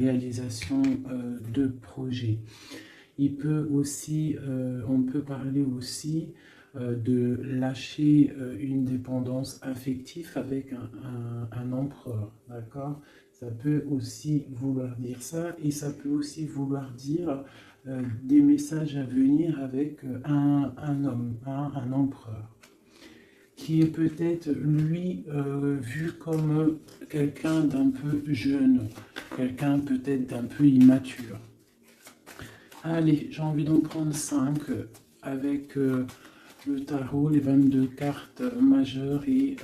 réalisation de projets. Il peut aussi, on peut parler aussi de lâcher une dépendance affective avec un empereur, d'accord? Ça peut aussi vouloir dire ça, et ça peut aussi vouloir dire des messages à venir avec un homme, hein, un empereur, qui est peut-être, lui, vu comme quelqu'un d'un peu jeune, quelqu'un peut-être d'un peu immature. Allez, j'ai envie d'en prendre 5 avec le tarot, les 22 cartes majeures et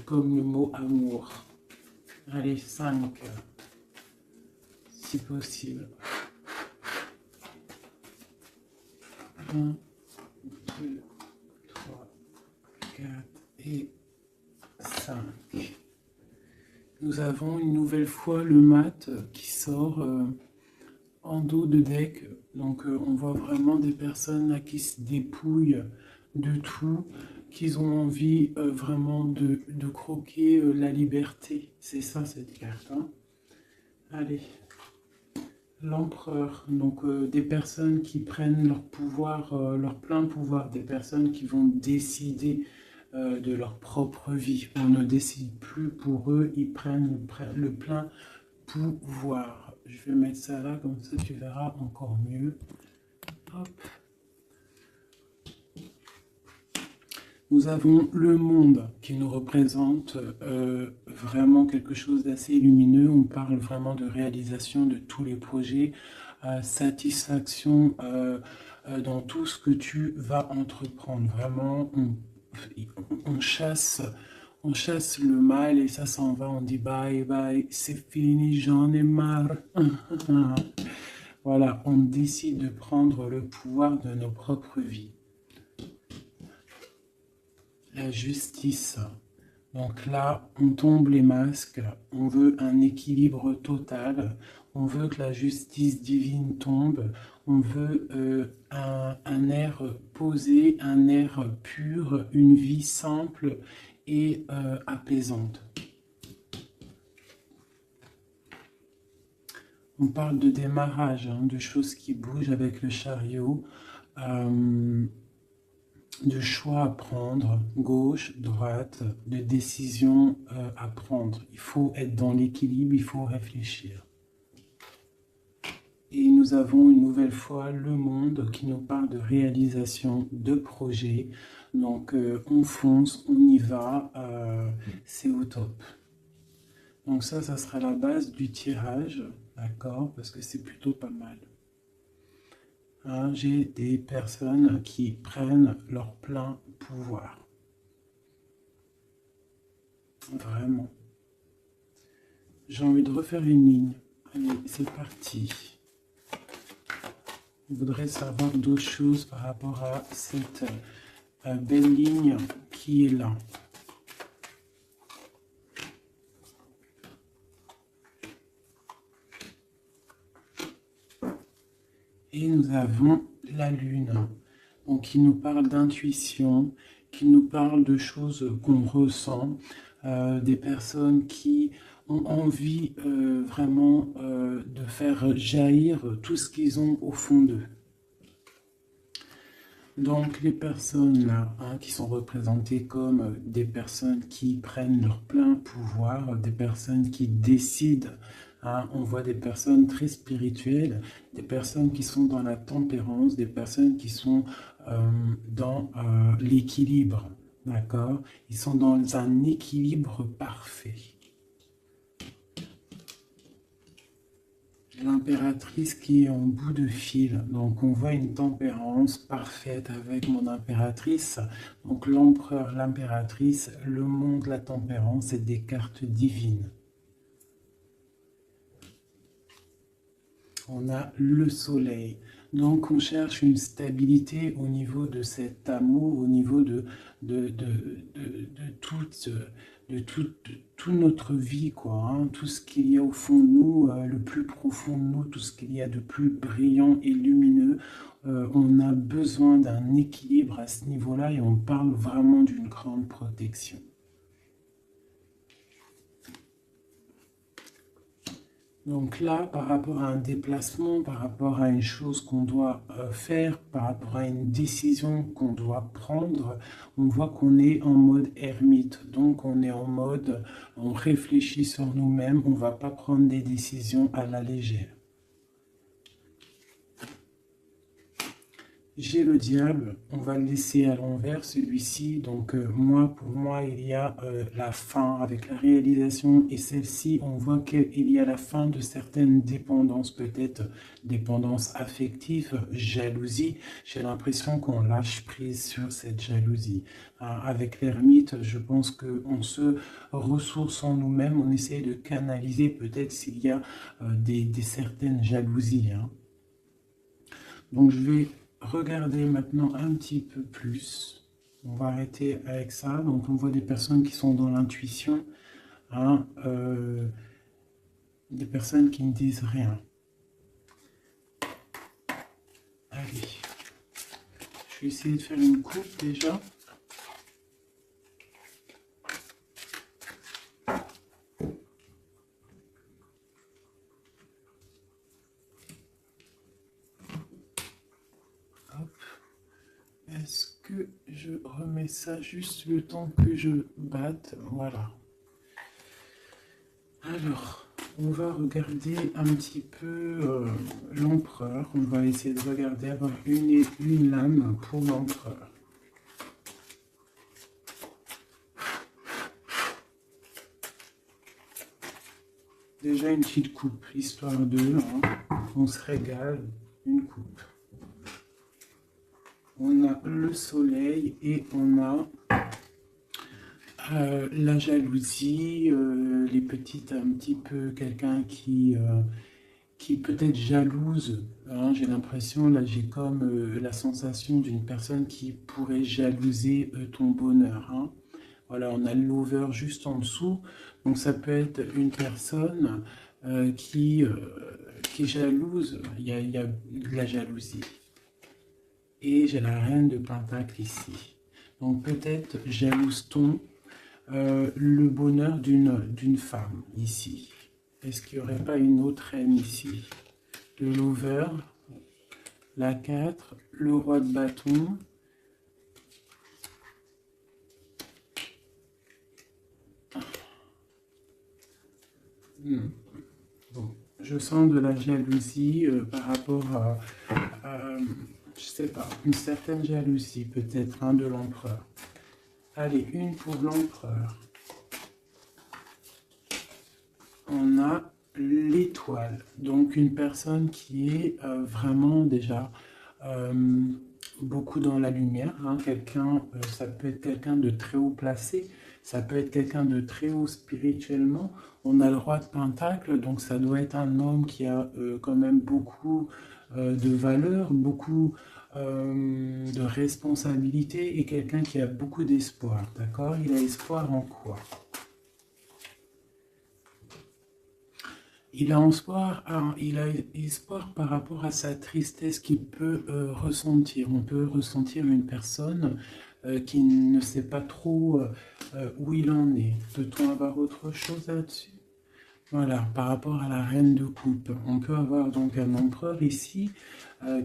comme le mot amour. Allez, 5, si possible. 1, 2, 3, 4 et 5. Nous avons une nouvelle fois le mat qui sort en dos de deck. Donc on voit vraiment des personnes là qui se dépouillent de tout, qui ont envie vraiment de croquer la liberté. C'est ça cette carte, hein. Allez, l'empereur, donc des personnes qui prennent leur pouvoir, leur plein pouvoir, des personnes qui vont décider de leur propre vie. On ne décide plus pour eux, ils prennent le plein pouvoir. Je vais mettre ça là, comme ça tu verras encore mieux. Hop. Nous avons le monde qui nous représente vraiment quelque chose d'assez lumineux. On parle vraiment de réalisation de tous les projets, satisfaction dans tout ce que tu vas entreprendre. Vraiment, on chasse le mal et ça s'en va. On dit bye bye, c'est fini, j'en ai marre. Voilà, on décide de prendre le pouvoir de nos propres vies. La justice. Donc là, on tombe les masques, on veut un équilibre total, on veut que la justice divine tombe, on veut un air posé, un air pur, une vie simple et apaisante. On parle de démarrage, hein, de choses qui bougent avec le chariot. De choix à prendre, gauche, droite, de décisions à prendre. Il faut être dans l'équilibre, il faut réfléchir. Et nous avons une nouvelle fois le monde qui nous parle de réalisation de projets. Donc on fonce, on y va, c'est au top. Donc ça sera la base du tirage, d'accord, parce que c'est plutôt pas mal. Hein, j'ai des personnes qui prennent leur plein pouvoir. Vraiment. J'ai envie de refaire une ligne. Allez, c'est parti. Je voudrais savoir d'autres choses par rapport à cette belle ligne qui est là. Et nous avons la lune, donc qui nous parle d'intuition, qui nous parle de choses qu'on ressent, des personnes qui ont envie vraiment de faire jaillir tout ce qu'ils ont au fond d'eux. Donc les personnes là, hein, qui sont représentées comme des personnes qui prennent leur plein pouvoir, des personnes qui décident. Hein, on voit des personnes très spirituelles, des personnes qui sont dans la tempérance, des personnes qui sont dans l'équilibre, d'accord? Ils sont dans un équilibre parfait. L'impératrice qui est en bout de fil, donc on voit une tempérance parfaite avec mon impératrice. Donc l'empereur, l'impératrice, le monde, la tempérance, c'est des cartes divines. On a le soleil. Donc on cherche une stabilité au niveau de cet amour, au niveau de toute notre vie, quoi, hein, tout ce qu'il y a au fond de nous, le plus profond de nous, tout ce qu'il y a de plus brillant et lumineux. On a besoin d'un équilibre à ce niveau-là et on parle vraiment d'une grande protection. Donc là, par rapport à un déplacement, par rapport à une chose qu'on doit faire, par rapport à une décision qu'on doit prendre, on voit qu'on est en mode ermite. Donc on est en mode, on réfléchit sur nous-mêmes, on ne va pas prendre des décisions à la légère. J'ai le diable, on va le laisser à l'envers celui-ci. Donc pour moi, il y a la fin avec la réalisation et celle-ci, on voit qu'il y a la fin de certaines dépendances, peut-être dépendance affective, jalousie. J'ai l'impression qu'on lâche prise sur cette jalousie. Avec l'ermite, je pense qu'on se ressource en nous-mêmes, on essaie de canaliser peut-être s'il y a des certaines jalousies. Hein. Donc je vais regarder maintenant un petit peu plus. On va arrêter avec ça. Donc on voit des personnes qui sont dans l'intuition, hein, des personnes qui ne disent rien. Allez, je vais essayer de faire une coupe déjà. Est-ce que je remets ça juste le temps que je batte? Voilà. Alors, on va regarder un petit peu l'empereur. On va essayer de regarder, avoir une lame pour l'empereur. Déjà une petite coupe, histoire de, on se régale, une coupe. On a le soleil et on a la jalousie, les petites, un petit peu, quelqu'un qui peut être jalouse. Hein, j'ai l'impression, là j'ai comme la sensation d'une personne qui pourrait jalouser ton bonheur. Hein. Voilà, on a l'over juste en dessous. Donc ça peut être une personne qui est jalouse. Il y a de la jalousie. Et j'ai la reine de Pentacle ici. Donc peut-être jalouse-t-on le bonheur d'une femme ici. Est-ce qu'il n'y aurait pas une autre reine ici? Le lover, la 4, le roi de bâton. Bon, je sens de la jalousie par rapport à, je sais pas, une certaine jalousie peut-être de l'empereur. Allez, une pour l'empereur. On a l'étoile, donc une personne qui est vraiment déjà beaucoup dans la lumière. Hein. Quelqu'un, ça peut être quelqu'un de très haut placé, ça peut être quelqu'un de très haut spirituellement. On a le roi de Pentacle, donc ça doit être un homme qui a quand même beaucoup de valeur, beaucoup de responsabilité et quelqu'un qui a beaucoup d'espoir. D'accord? Il a espoir en quoi? Il a espoir par rapport à sa tristesse qu'il peut ressentir. On peut ressentir une personne qui ne sait pas trop où il en est. Peut-on avoir autre chose là-dessus? Voilà, par rapport à la reine de coupe, on peut avoir donc un empereur ici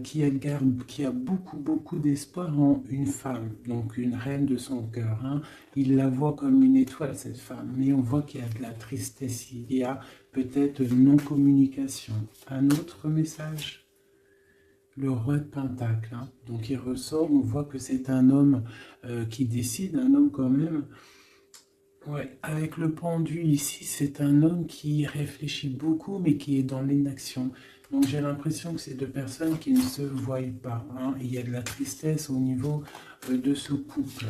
qui a beaucoup d'espoir en une femme, donc une reine de son cœur. Hein. Il la voit comme une étoile, cette femme, mais on voit qu'il y a de la tristesse, il y a peut-être non-communication. Un autre message? Le roi de Pentacle, hein. Donc il ressort, on voit que c'est un homme qui décide, un homme quand même. Ouais, avec le pendu ici, c'est un homme qui réfléchit beaucoup, mais qui est dans l'inaction. Donc j'ai l'impression que c'est deux personnes qui ne se voient pas. Hein. Il y a de la tristesse au niveau de ce couple.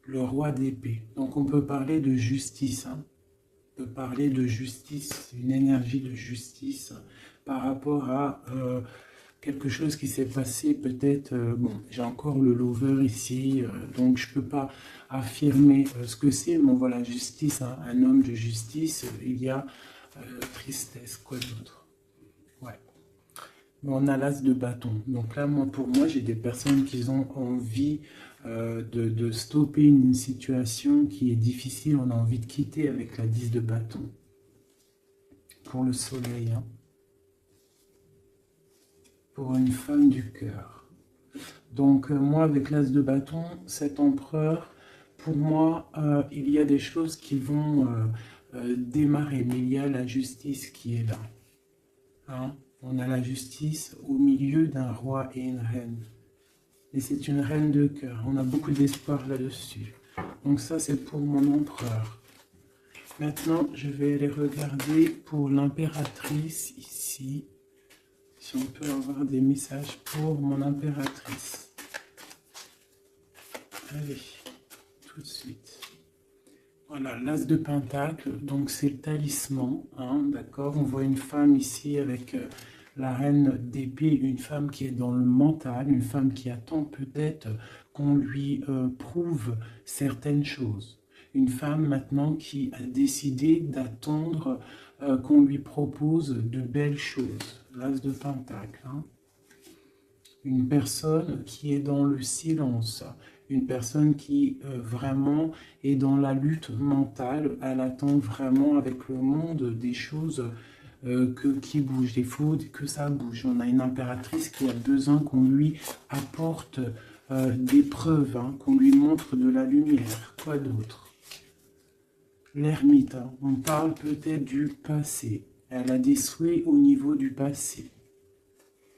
Le roi d'épée. Donc on peut parler de justice. Hein. On peut parler de justice, une énergie de justice par rapport à quelque chose qui s'est passé peut-être, bon, j'ai encore le lover ici, donc je ne peux pas affirmer ce que c'est, mais voilà, justice, hein, un homme de justice, il y a tristesse, quoi d'autre? Ouais. On a l'as de bâton. Donc là, pour moi, j'ai des personnes qui ont envie de stopper une situation qui est difficile, on a envie de quitter avec la 10 de bâton. pour le soleil, hein. Pour une femme du cœur. Donc moi, avec l'as de bâton, cet empereur, pour moi, il y a des choses qui vont démarrer, mais il y a la justice qui est là. Hein? On a la justice au milieu d'un roi et une reine. Et c'est une reine de cœur. On a beaucoup d'espoir là-dessus. Donc ça, c'est pour mon empereur. Maintenant, je vais aller regarder pour l'impératrice ici. Si on peut avoir des messages pour mon impératrice. Allez, tout de suite. Voilà, l'as de pentacle, donc c'est le talisman, hein, d'accord. On voit une femme ici avec la reine d'épée, une femme qui est dans le mental, une femme qui attend peut-être qu'on lui prouve certaines choses. Une femme maintenant qui a décidé d'attendre qu'on lui propose de belles choses. L'as de pentacle, hein. Une personne qui est dans le silence, une personne qui vraiment est dans la lutte mentale, elle attend vraiment avec le monde des choses qui bougent, il faut que ça bouge. On a une impératrice qui a besoin qu'on lui apporte des preuves, hein, qu'on lui montre de la lumière. Quoi d'autre? L'ermite, hein, on parle peut-être du passé. Elle a des souhaits au niveau du passé.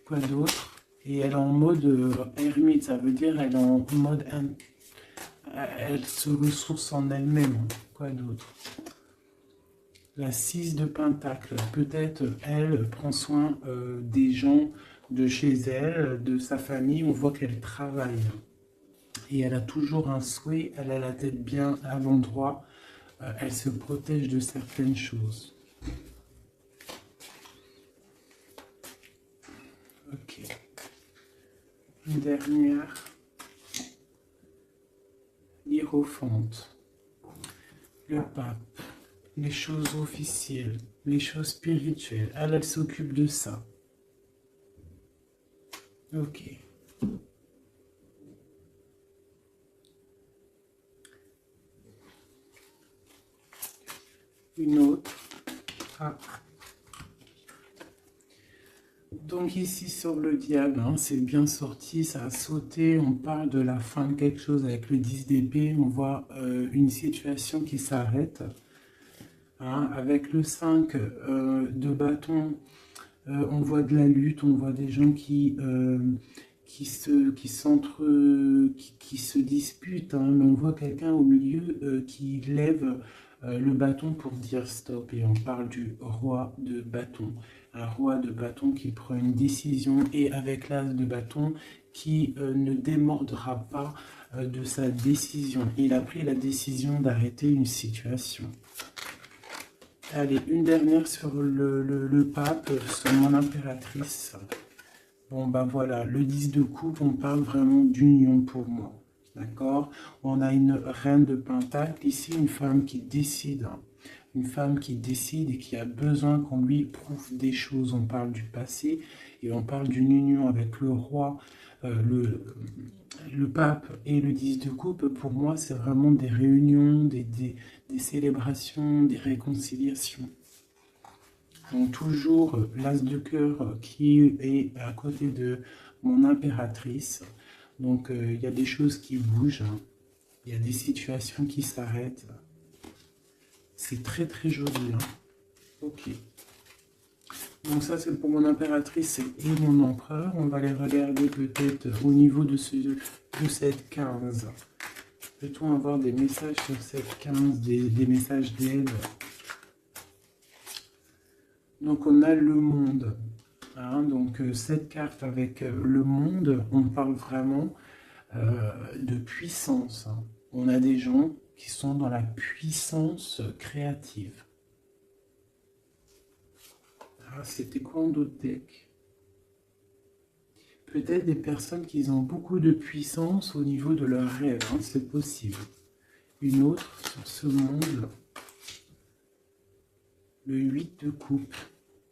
Quoi d'autre? Et elle est en mode ermite, ça veut dire elle est en mode... Elle se ressource en elle-même. Quoi d'autre? La 6 de pentacle. Peut-être elle prend soin des gens de chez elle, de sa famille. On voit qu'elle travaille. Et elle a toujours un souhait, elle a la tête bien à l'endroit. Elle se protège de certaines choses. Ok. Une dernière. L'hiérophante. Le pape. Les choses officielles. Les choses spirituelles. Elle s'occupe de ça. Ok. Une autre. Ah. Donc ici sur le diable, hein, c'est bien sorti, ça a sauté, on parle de la fin de quelque chose avec le 10 d'épée, on voit une situation qui s'arrête. Hein, avec le 5 de bâton, on voit de la lutte, on voit des gens qui se disputent, hein, mais on voit quelqu'un au milieu qui lève le bâton pour dire stop, et on parle du roi de bâton. Un roi de bâton qui prend une décision, et avec l'as de bâton qui ne démordra pas de sa décision. Il a pris la décision d'arrêter une situation. Allez, une dernière sur le pape, sur mon impératrice. Bon, ben voilà, le 10 de coupe, on parle vraiment d'union pour moi. D'accord? On a une reine de pentacle, ici une femme qui décide. Une femme qui décide et qui a besoin qu'on lui prouve des choses. On parle du passé et on parle d'une union avec le roi, le pape et le 10 de coupe. Pour moi, c'est vraiment des réunions, des célébrations, des réconciliations. Donc toujours l'as de cœur qui est à côté de mon impératrice. Donc il y a des choses qui bougent, hein. Il y a des situations qui s'arrêtent. C'est très très joli, hein. Ok. Donc ça c'est pour mon impératrice et mon empereur. On va les regarder peut-être au niveau de cette 15. Peut-on avoir des messages sur cette 15, des messages d'aide? Donc on a le monde. Hein, donc cette carte avec le monde, on parle vraiment de puissance. Hein. On a des gens qui sont dans la puissance créative. Ah, c'était quoi en d'autres decks? Peut-être des personnes qui ont beaucoup de puissance au niveau de leurs rêves, hein, c'est possible. Une autre sur ce monde, le 8 de coupe.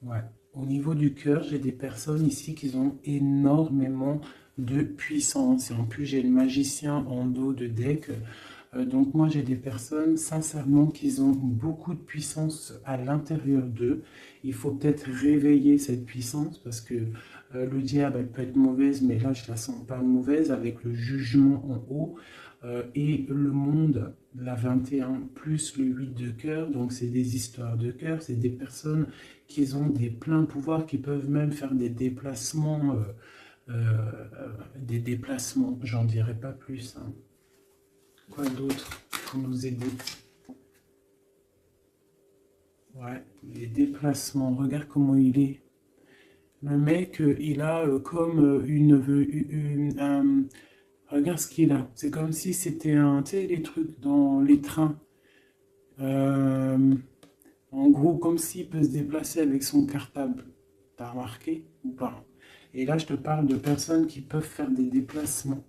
Ouais. Au niveau du cœur, j'ai des personnes ici qui ont énormément de puissance. Et en plus, j'ai le magicien en dos de deck Donc moi j'ai des personnes sincèrement qui ont beaucoup de puissance à l'intérieur d'eux. Il faut peut-être réveiller cette puissance parce que le diable elle peut être mauvaise, mais là je la sens pas mauvaise avec le jugement en haut et le monde, la 21 plus le 8 de cœur. Donc c'est des histoires de cœur, c'est des personnes qui ont des pleins pouvoirs, qui peuvent même faire des déplacements, j'en dirai pas plus, hein. Quoi d'autre pour nous aider? Ouais, les déplacements. Regarde comment il est. Le mec, il a comme regarde ce qu'il a. C'est comme si c'était un... Tu sais, les trucs dans les trains. Euh, En gros, comme s'il peut se déplacer avec son cartable. T'as remarqué ou pas? Et là, je te parle de personnes qui peuvent faire des déplacements.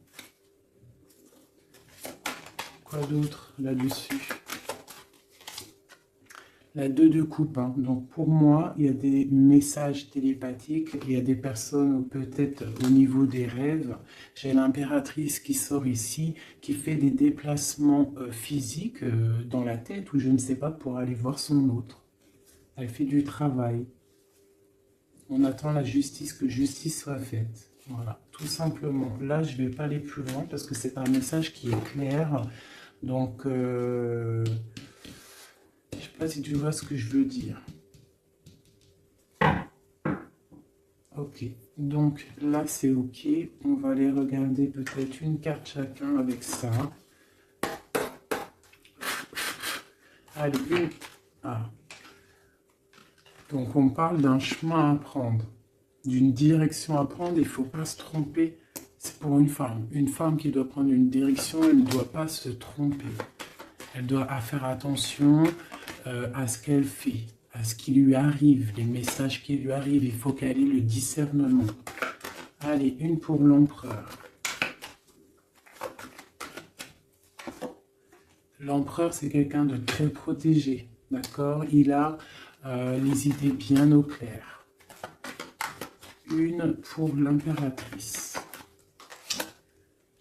Quoi d'autre là-dessus? La 2 de coupe, hein. Donc pour moi, il y a des messages télépathiques, il y a des personnes peut-être au niveau des rêves. J'ai l'impératrice qui sort ici, qui fait des déplacements physiques dans la tête ou je ne sais pas pour aller voir son autre. Elle fait du travail. On attend la justice, que justice soit faite. Voilà, tout simplement. Là, je ne vais pas aller plus loin parce que c'est un message qui est clair. Donc, je ne sais pas si tu vois ce que je veux dire. Ok, donc là, c'est ok. On va aller regarder peut-être une carte chacun avec ça. Allez, une. Ah. Donc, on parle d'un chemin à prendre, d'une direction à prendre. Il ne faut pas se tromper. C'est pour une femme. Une femme qui doit prendre une direction, elle ne doit pas se tromper. Elle doit faire attention à ce qu'elle fait, à ce qui lui arrive, les messages qui lui arrivent. Il faut qu'elle ait le discernement. Allez, une pour l'empereur. L'empereur, c'est quelqu'un de très protégé, d'accord? Il a les idées bien au clair. Une pour l'impératrice.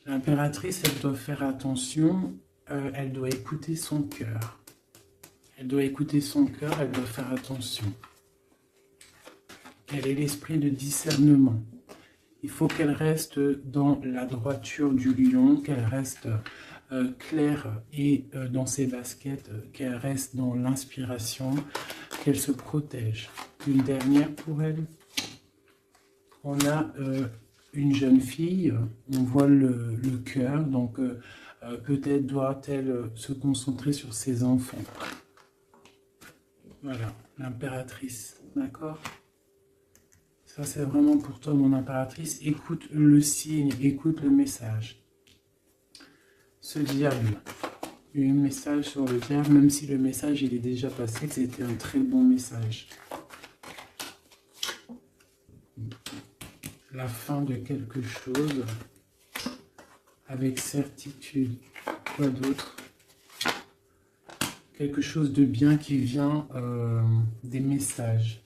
L'impératrice, elle doit faire attention, elle doit écouter son cœur. Elle doit écouter son cœur, elle doit faire attention. Elle est l'esprit de discernement. Il faut qu'elle reste dans la droiture du lion, qu'elle reste claire et dans ses baskets, qu'elle reste dans l'inspiration, qu'elle se protège. Une dernière pour elle. On a une jeune fille, on voit le cœur, donc peut-être doit-elle se concentrer sur ses enfants. Voilà, l'impératrice, d'accord? Ça, c'est vraiment pour toi, mon impératrice. Écoute le signe, écoute le message. Ce diable, un message sur le diable, même si le message il est déjà passé, c'était un très bon message. La fin de quelque chose, avec certitude. Quoi d'autre? Quelque chose de bien qui vient des messages.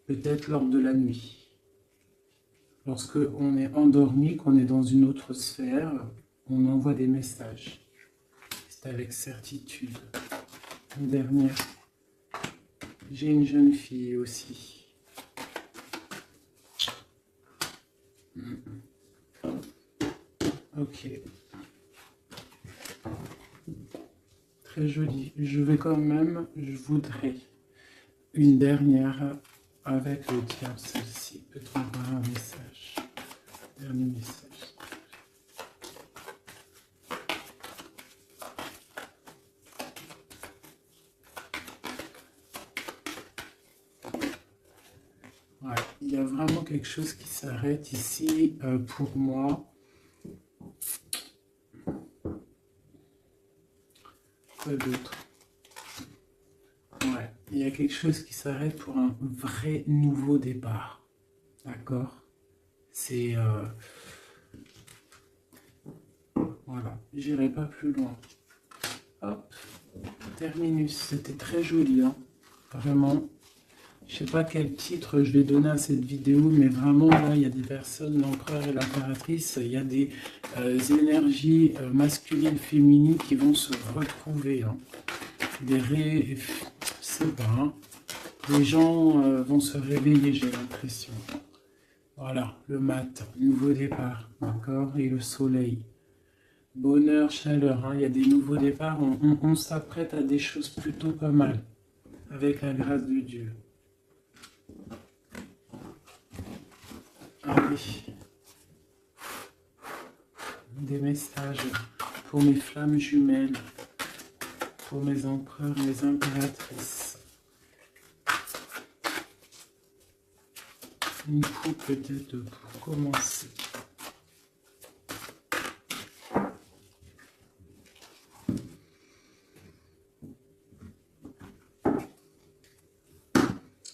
Peut-être lors de la nuit. Lorsque on est endormi, qu'on est dans une autre sphère, on envoie des messages. C'est avec certitude. Une dernière. J'ai une jeune fille aussi. Ok. Très joli. Je voudrais une dernière avec le diable, celle-ci. Peut-être envoyer un message. Dernier message. Ouais, il y a vraiment quelque chose qui s'arrête ici pour moi. Quoi d'autre? Ouais, il y a quelque chose qui s'arrête pour un vrai nouveau départ. D'accord? C'est... voilà, j'irai pas plus loin. Hop, terminus. C'était très joli, hein? Vraiment. Je sais pas quel titre je vais donner à cette vidéo, mais vraiment, là, il y a des personnes, l'empereur et l'impératrice, il y a des énergies masculines, féminines qui vont se retrouver. Hein. Je sais pas, hein. Les gens vont se réveiller, j'ai l'impression. Voilà, le mat, nouveau départ, d'accord, et le soleil. Bonheur, chaleur, hein. Il y a des nouveaux départs, on s'apprête à des choses plutôt pas mal, avec la grâce de Dieu. Ah oui. Des messages pour mes flammes jumelles, pour mes empereurs, mes impératrices. Une coupe peut-être pour commencer.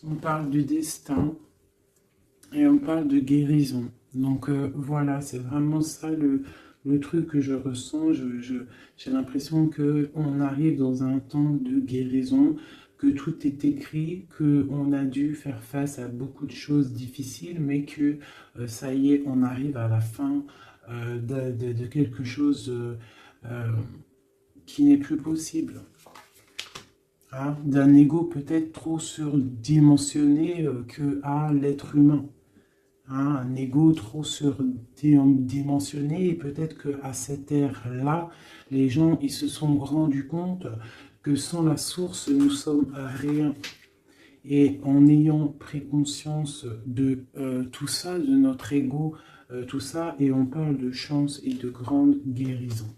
On parle du destin et on parle de guérison. Donc voilà, c'est vraiment ça le truc que je ressens. J'ai l'impression qu'on arrive dans un temps de guérison, que tout est écrit, qu'on a dû faire face à beaucoup de choses difficiles, mais que ça y est, on arrive à la fin de quelque chose qui n'est plus possible. Hein, d'un ego peut-être trop surdimensionné que à l'être humain. Hein, un ego trop surdimensionné, et peut-être qu'à cette ère-là, les gens ils se sont rendus compte que sans la source, nous sommes rien. Et en ayant pris conscience de tout ça, de notre ego, tout ça, et on parle de chance et de grande guérison.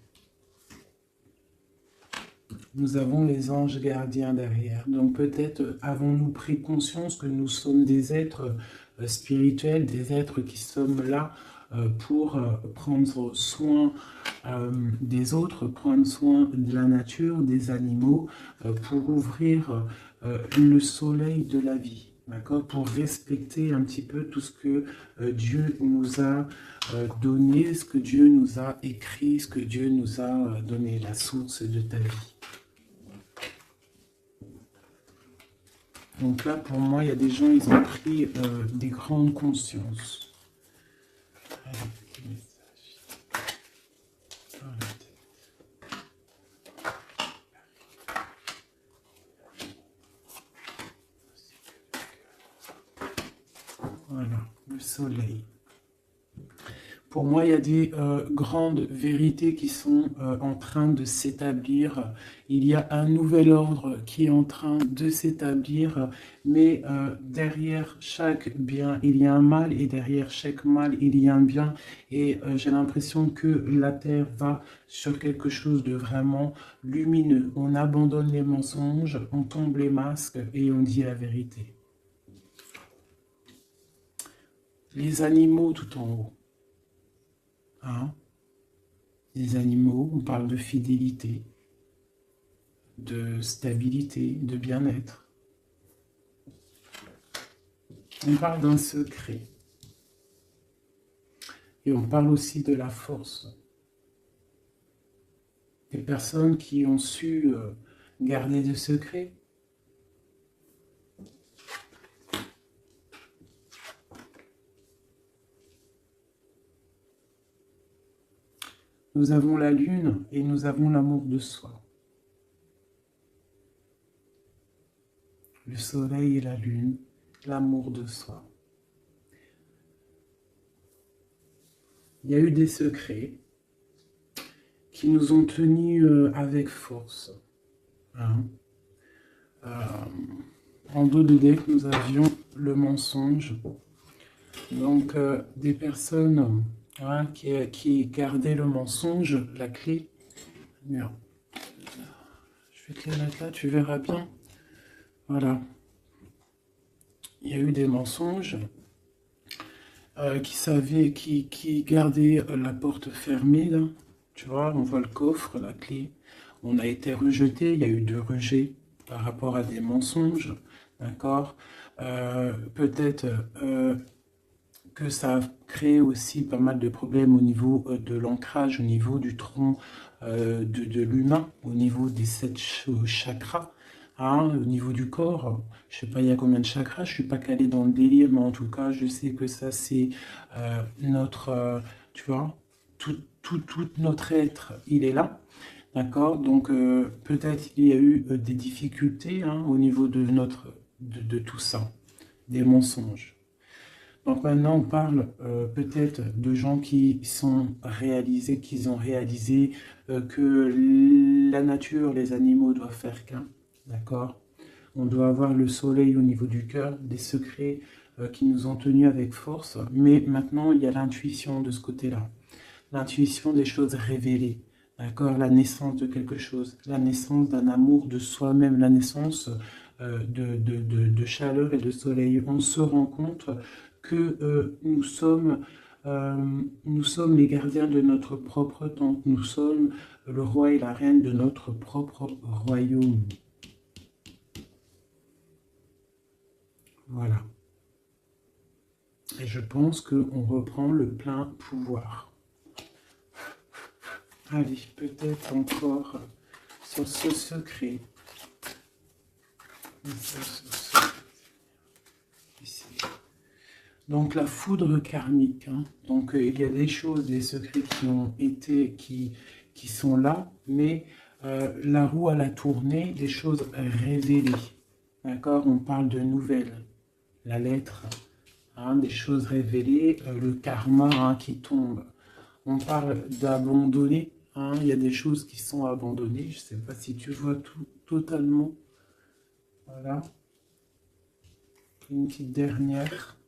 Nous avons les anges gardiens derrière. Donc peut-être avons-nous pris conscience que nous sommes des êtres spirituels, des êtres qui sommes là pour prendre soin des autres, prendre soin de la nature, des animaux, pour ouvrir le soleil de la vie, d'accord, pour respecter un petit peu tout ce que Dieu nous a donné, ce que Dieu nous a écrit, ce que Dieu nous a donné, la source de ta vie. Donc là, pour moi, il y a des gens, ils ont pris des grandes consciences. Allez, petit message. Dans la tête. Voilà, le soleil. Pour moi, il y a des grandes vérités qui sont en train de s'établir. Il y a un nouvel ordre qui est en train de s'établir, mais derrière chaque bien, il y a un mal, et derrière chaque mal, il y a un bien. Et j'ai l'impression que la Terre va sur quelque chose de vraiment lumineux. On abandonne les mensonges, on tombe les masques et on dit la vérité. Les animaux tout en haut. Hein? Les animaux, on parle de fidélité, de stabilité, de bien-être. On parle d'un secret. Et on parle aussi de la force. Des personnes qui ont su garder des secrets. Nous avons la lune et nous avons l'amour de soi. Le soleil et la lune, l'amour de soi. Il y a eu des secrets qui nous ont tenus avec force. Hein. En dos de deck, nous avions le mensonge. Donc, des personnes qui gardaient le mensonge, la clé. Merde. Je vais te les mettre là, tu verras bien. Voilà. Il y a eu des mensonges qui gardaient la porte fermée, là. Tu vois, on voit le coffre, la clé. On a été rejeté, il y a eu de rejet par rapport à des mensonges, d'accord. Peut-être que ça a créé aussi pas mal de problèmes au niveau de l'ancrage, au niveau du tronc de l'humain, au niveau des 7 chakras. hein, au niveau du corps. Je sais pas, il y a combien de chakras, je suis pas calé dans le délire, mais en tout cas, je sais que ça, c'est notre, tu vois, tout notre être, il est là. D'accord? Donc, peut-être il y a eu des difficultés hein, au niveau de tout ça, des mensonges. Donc maintenant, on parle peut-être de gens qui sont réalisés, qui ont réalisé que la nature, les animaux doivent faire qu'un. D'accord? On doit avoir le soleil au niveau du cœur, des secrets qui nous ont tenus avec force. Mais maintenant, il y a l'intuition de ce côté-là. L'intuition des choses révélées. D'accord? La naissance de quelque chose. La naissance d'un amour de soi-même. La naissance de chaleur et de soleil. On se rend compte que nous sommes les gardiens de notre propre temple. Nous sommes le roi et la reine de notre propre royaume. Voilà. Et je pense qu'on reprend le plein pouvoir. Allez, peut-être encore sur ce secret. Ici. Donc la foudre karmique. Hein. Donc il y a des choses, des secrets qui ont été, qui sont là, mais la roue à la tournée, des choses révélées. D'accord? On parle de nouvelles. La lettre, hein, des choses révélées, le karma hein, qui tombe. On parle d'abandonner. Hein, il y a des choses qui sont abandonnées. Je ne sais pas si tu vois tout totalement. Voilà. Une petite dernière.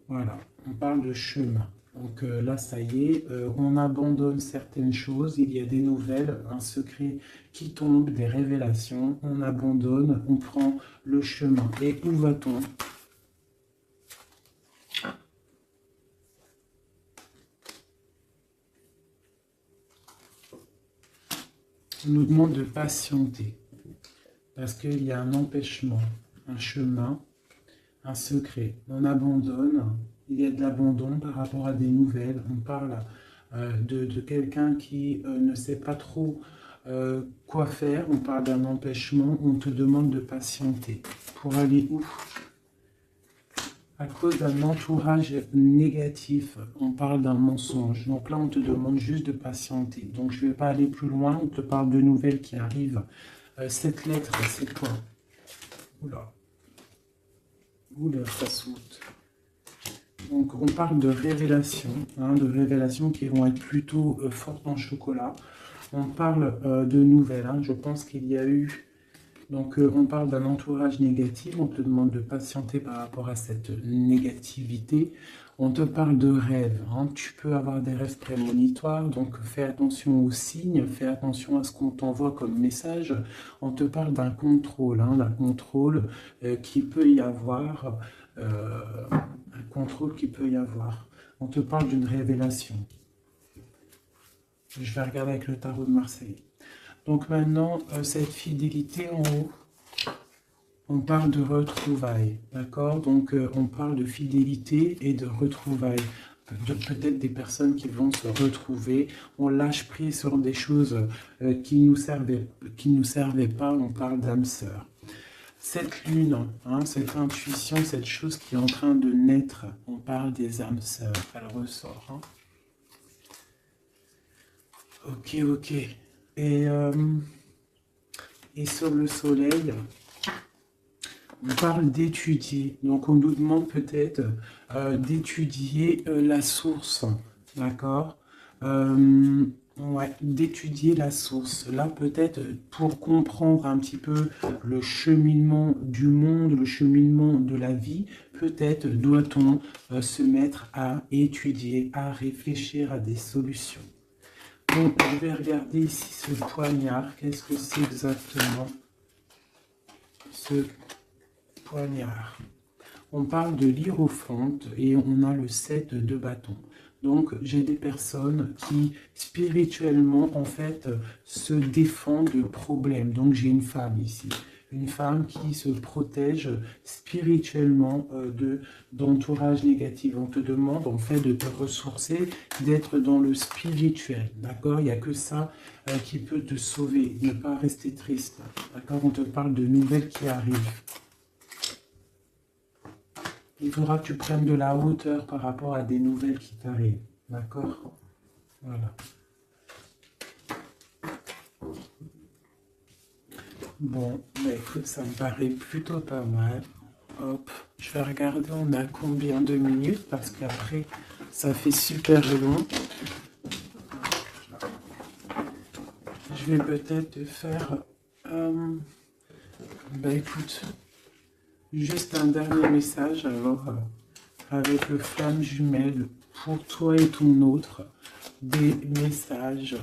Voilà. On parle de chemin. Donc là, ça y est, on abandonne certaines choses. Il y a des nouvelles, un secret qui tombe, des révélations. On abandonne, on prend le chemin. Et où va-t-on ? On nous demande de patienter, parce qu'il y a un empêchement, un chemin, un secret. On abandonne, il y a de l'abandon par rapport à des nouvelles. On parle de quelqu'un qui ne sait pas trop quoi faire. On parle d'un empêchement, on te demande de patienter. Pour aller où ? À cause d'un entourage négatif, on parle d'un mensonge. Donc là, on te demande juste de patienter. Donc je ne vais pas aller plus loin, on te parle de nouvelles qui arrivent. Cette lettre, c'est quoi? Oula. Oula, ça saute. Donc on parle de révélations, hein, de révélations qui vont être plutôt fortes en chocolat. On parle de nouvelles. Hein. Je pense qu'il y a eu... Donc, on parle d'un entourage négatif, on te demande de patienter par rapport à cette négativité. On te parle de rêves, hein. Tu peux avoir des rêves prémonitoires, donc fais attention aux signes, fais attention à ce qu'on t'envoie comme message. On te parle d'un contrôle qui peut y avoir, un contrôle qui peut y avoir. On te parle d'une révélation. Je vais regarder avec le tarot de Marseille. Donc maintenant, cette fidélité en haut, on parle de retrouvailles, d'accord? Donc on parle de fidélité et de retrouvailles. Peut-être des personnes qui vont se retrouver, on lâche prise sur des choses qui nous servaient pas, on parle d'âme sœur. Cette lune, hein, cette intuition, cette chose qui est en train de naître, on parle des âmes sœurs, elle ressort. Hein. Ok. Et sur le soleil, on parle d'étudier. Donc, on nous demande peut-être d'étudier la source. D'accord? Ouais, d'étudier la source. Là, peut-être pour comprendre un petit peu le cheminement du monde, le cheminement de la vie, peut-être doit-on se mettre à étudier, à réfléchir à des solutions. Donc, je vais regarder ici ce poignard. Qu'est-ce que c'est exactement ce poignard? On parle de l'hiérophante et on a le 7 de bâton. Donc, j'ai des personnes qui, spirituellement, en fait, se défendent de problèmes. Donc, j'ai une femme ici. une femme qui se protège spirituellement d'entourage négatif. On te demande en fait de te ressourcer, d'être dans le spirituel, d'accord? Il n'y a que ça qui peut te sauver, ne pas rester triste, d'accord? On te parle de nouvelles qui arrivent. Il faudra que tu prennes de la hauteur par rapport à des nouvelles qui t'arrivent, d'accord? Voilà. Bon, bah écoute, ça me paraît plutôt pas mal. Hop, je vais regarder on a combien de minutes parce qu'après ça fait super long. Je vais peut-être te faire, bah écoute, juste un dernier message alors avec le flamme jumelle pour toi et ton autre, des messages.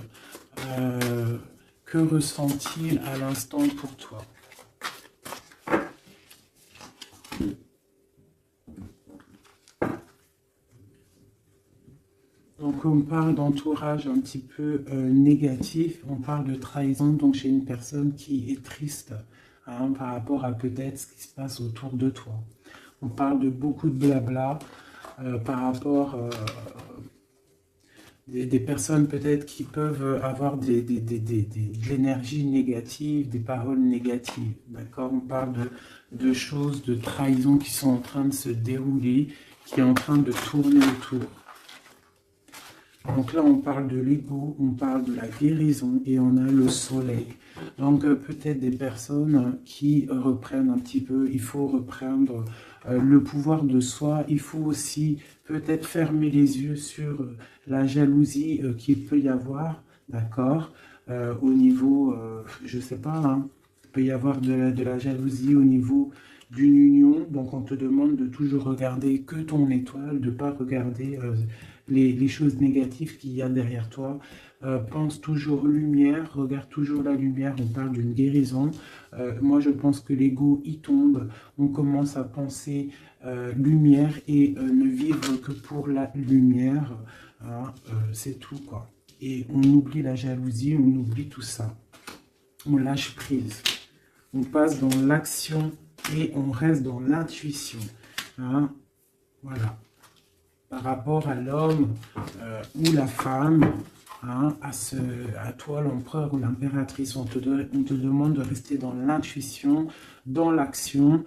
Que ressent-il à l'instant pour toi? Donc on parle d'entourage un petit peu négatif, on parle de trahison donc chez une personne qui est triste hein, par rapport à peut-être ce qui se passe autour de toi. On parle de beaucoup de blabla par rapport des personnes peut-être qui peuvent avoir de l'énergie négative, des paroles négatives, d'accord? On parle de choses, de trahison qui sont en train de se dérouler, qui est en train de tourner autour. Donc là, on parle de l'ego, on parle de la guérison et on a le soleil. Donc peut-être des personnes qui reprennent un petit peu, il faut reprendre le pouvoir de soi. Il faut aussi peut-être fermer les yeux sur la jalousie qu'il peut y avoir, d'accord, au niveau, je sais pas, hein, il peut y avoir de la jalousie au niveau d'une union. Donc on te demande de toujours regarder que ton étoile, de ne pas regarder les choses négatives qu'il y a derrière toi. Pense toujours lumière, regarde toujours la lumière, on parle d'une guérison. Moi je pense que l'ego y tombe, on commence à penser lumière et ne vivre que pour la lumière, hein, c'est tout quoi. Et on oublie la jalousie, on oublie tout ça. On lâche prise, on passe dans l'action et on reste dans l'intuition. Hein, voilà. Par rapport à l'homme ou la femme, hein, à toi l'empereur ou l'impératrice, on te demande de rester dans l'intuition, dans l'action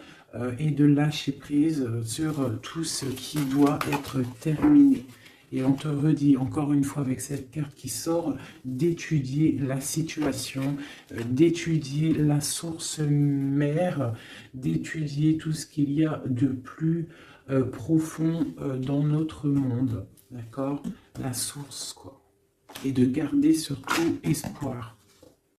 et de lâcher prise sur tout ce qui doit être terminé. Et on te redit encore une fois avec cette carte qui sort, d'étudier la situation, d'étudier la source mère, d'étudier tout ce qu'il y a de plus profond dans notre monde, d'accord? La source, quoi. Et de garder surtout espoir.